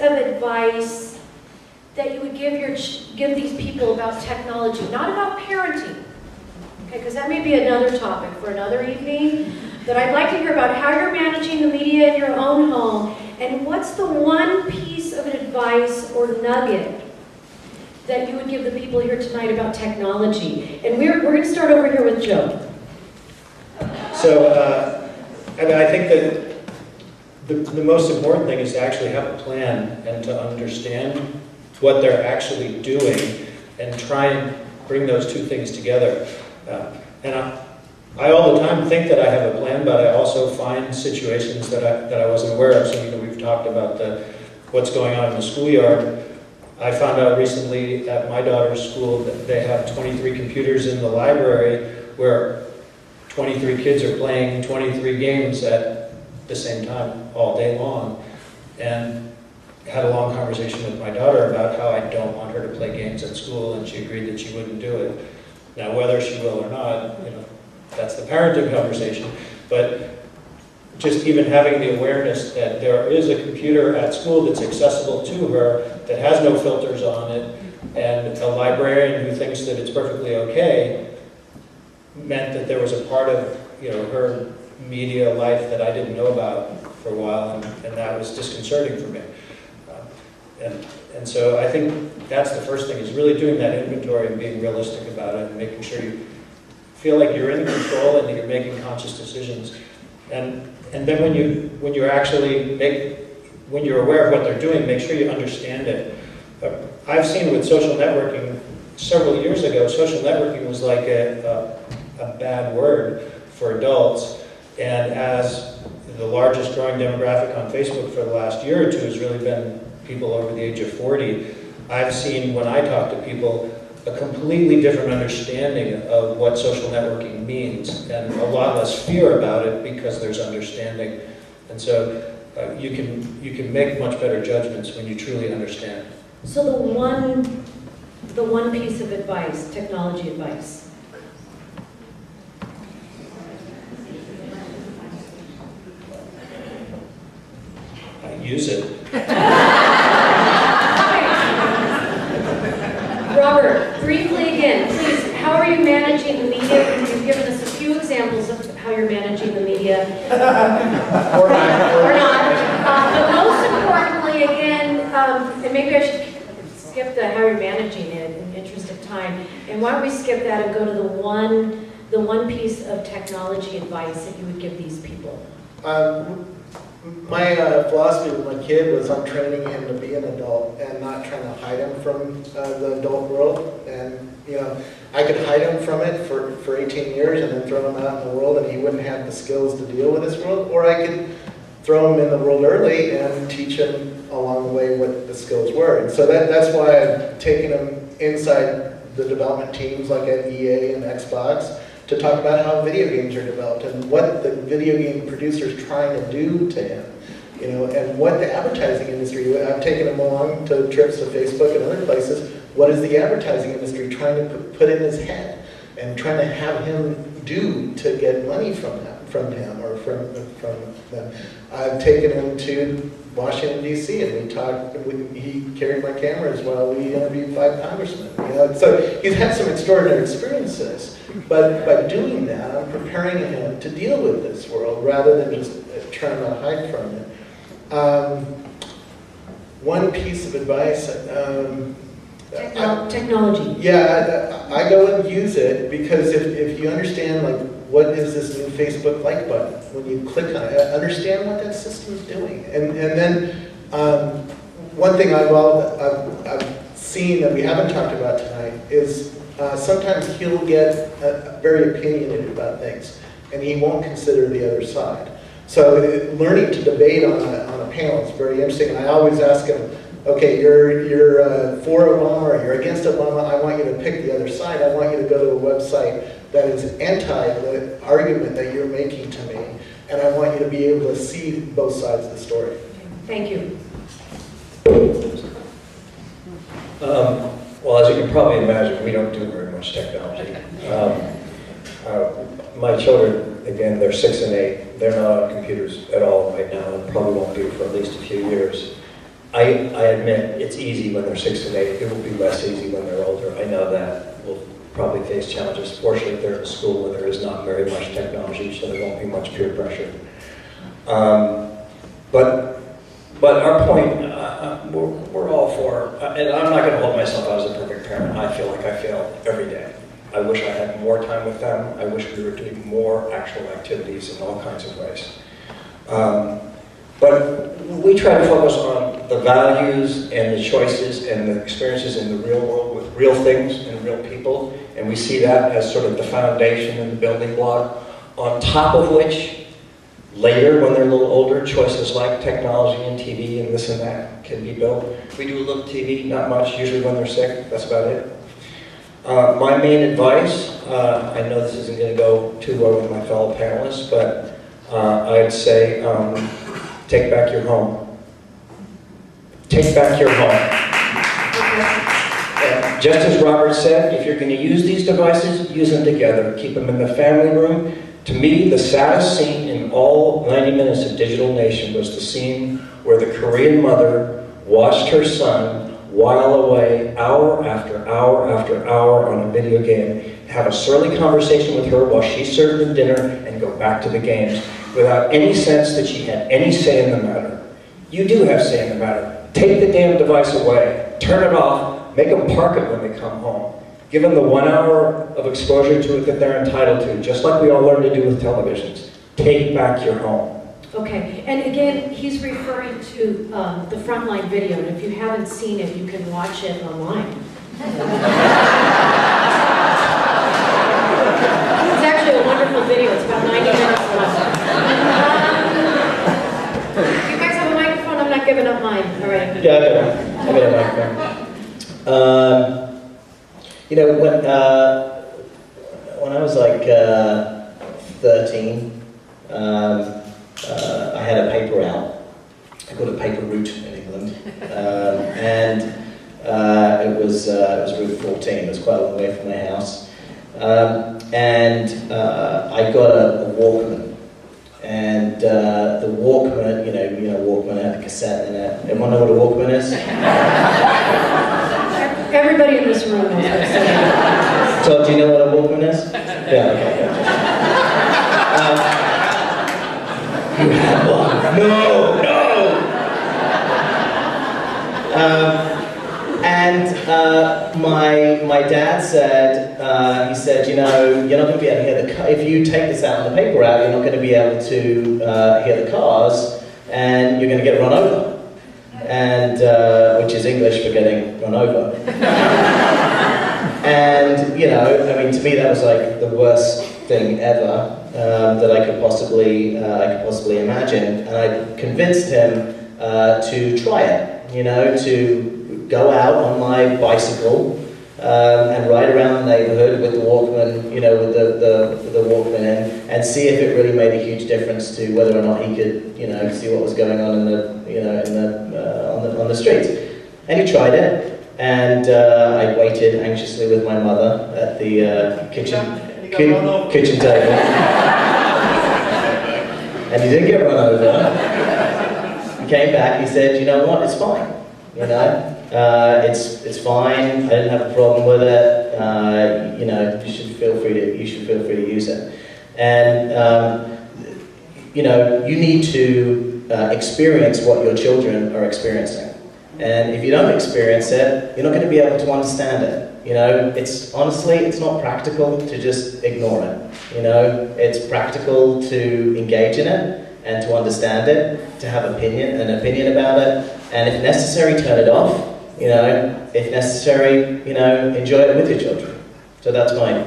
of advice that you would give these people about technology, not about parenting, okay, because that may be another topic for another evening, but I'd like to hear about how you're managing the media in your own home, and what's the one piece of advice or nugget that you would give the people here tonight about technology. And we're going to start over here with Joe. So, I mean, I think that the most important thing is to actually have a plan and to understand what they're actually doing and try and bring those two things together. And I all the time think that I have a plan, but I also find situations that I wasn't aware of. So, you know, we've talked about what's going on in the schoolyard. I found out recently at my daughter's school that they have 23 computers in the library where 23 kids are playing 23 games at the same time all day long. And had a long conversation with my daughter about how I don't want her to play games at school, and she agreed that she wouldn't do it. Now, whether she will or not, you know, that's the parenting conversation. But just even having the awareness that there is a computer at school that's accessible to her, that has no filters on it, and a librarian who thinks that it's perfectly okay, meant that there was a part of, you know, her media life that I didn't know about for a while, and that was disconcerting for me. And so I think that's the first thing, is really doing that inventory and being realistic about it and making sure you feel like you're in control and that you're making conscious decisions. And then when you're aware of what they're doing, make sure you understand it. I've seen with social networking, several years ago, social networking was like a bad word for adults. And as the largest growing demographic on Facebook for the last year or two has really been people over the age of 40, I've seen, when I talk to people, a completely different understanding of what social networking means, and a lot less fear about it because there's understanding. And so you can make much better judgments when you truly understand. So the one piece of advice, technology advice. Use it. Robert, briefly again, please, how are you managing the media? You've given us a few examples of how you're managing the media. Or not. But most importantly, again, and maybe I should skip the how you're managing it in the interest of time, and why don't we skip that and go to the one piece of technology advice that you would give these people? My philosophy with my kid was I'm training him to be an adult and not trying to hide him from the adult world. And, you know, I could hide him from it for 18 years and then throw him out in the world and he wouldn't have the skills to deal with this world. Or I could throw him in the world early and teach him along the way what the skills were. And so that's why I've taken him inside the development teams like at EA and Xbox to talk about how video games are developed and what the video game producer is trying to do to him, you know, and what the advertising industry, I've taken him along to trips to Facebook and other places, what is the advertising industry trying to put in his head and trying to have him do to get money from him or from them. I've taken him to Washington, D.C., and we talked, he carried my cameras while we interviewed 5 congressmen. You know? So he's had some extraordinary experiences, but by doing that, I'm preparing him to deal with this world rather than just trying to hide from it. One piece of advice, technology. Yeah, I go and use it because if you understand, like, what is this new Facebook like button? When you click on it, understand what that system is doing. And then one thing I've seen that we haven't talked about tonight is sometimes he'll get very opinionated about things, and he won't consider the other side. So learning to debate on a panel is very interesting. And I always ask him, okay, you're for Obama or you're against Obama. I want you to pick the other side. I want you to go to a website that is anti the argument that you're making to me, and I want you to be able to see both sides of the story. Thank you. Well, as you can probably imagine, we don't do very much technology. My children, again, they're 6 and 8. They're not on computers at all right now, and probably won't be for at least a few years. I admit it's easy when they're 6 and 8. It will be less easy when they're older. I know that. We'll probably face challenges. Fortunately, they're in a school where there is not very much technology, so there won't be much peer pressure. But our point, we're all for, and I'm not going to hold myself out as a perfect parent. I feel like I fail every day. I wish I had more time with them. I wish we were doing more actual activities in all kinds of ways. But we try to focus on the values and the choices and the experiences in the real world with real things and real people. And we see that as sort of the foundation and the building block, on top of which later, when they're a little older, choices like technology and TV and this and that can be built. We do a little TV, not much, usually when they're sick, that's about it. My main advice, I know this isn't going to go too well with my fellow panelists, but I'd say take back your home. Take back your home. Just as Robert said, if you're going to use these devices, use them together. Keep them in the family room. To me, the saddest scene in all 90 minutes of Digital Nation was the scene where the Korean mother watched her son while away hour after hour after hour on a video game, have a surly conversation with her while she served them dinner, and go back to the games without any sense that she had any say in the matter. You do have say in the matter. Take the damn device away, turn it off, make them park it when they come home. Give them the 1 hour of exposure to it that they're entitled to, just like we all learn to do with televisions. Take back your home. Okay, and again, he's referring to the Frontline video, and if you haven't seen it, you can watch it online. It's actually a wonderful video. It's about 90 minutes long. You guys have a microphone? I'm not giving up mine. All right. Yeah, I got a microphone. You know, when I was like 13, I had a paper out. I called it Paper Route in England, and it was Route 14. It was quite a long way from my house, and I got a Walkman. And the Walkman, you know, Walkman had a cassette in it. Everyone know what a Walkman is? Everybody in this room knows this. So, do you know what a Walkman is? Yeah, okay. You had one. No, no! And my dad said, he said, you know, you're not going to be able to hear the car. If you take this out and the paper out, you're not going to be able to hear the cars, and you're going to get run over. And which is English for getting run over. And you know, I mean, to me that was like the worst thing ever that I could possibly imagine. And I convinced him to try it. You know, to go out on my bicycle and ride around the neighborhood with the Walkman, you know, with the Walkman in, and see if it really made a huge difference to whether or not he could, you know, see what was going on in the, you know, on the streets. And he tried it, and I waited anxiously with my mother at the kitchen table, and he didn't get run over. He came back. He said, "You know what? It's fine. You know." It's fine. I didn't have a problem with it. You know, you should feel free to use it. And you know, you need to experience what your children are experiencing. And if you don't experience it, you're not going to be able to understand it. You know, it's honestly, it's not practical to just ignore it. You know, it's practical to engage in it and to understand it, to have an opinion about it, and if necessary, turn it off. You know, if necessary, you know, enjoy it with your children. So that's mine.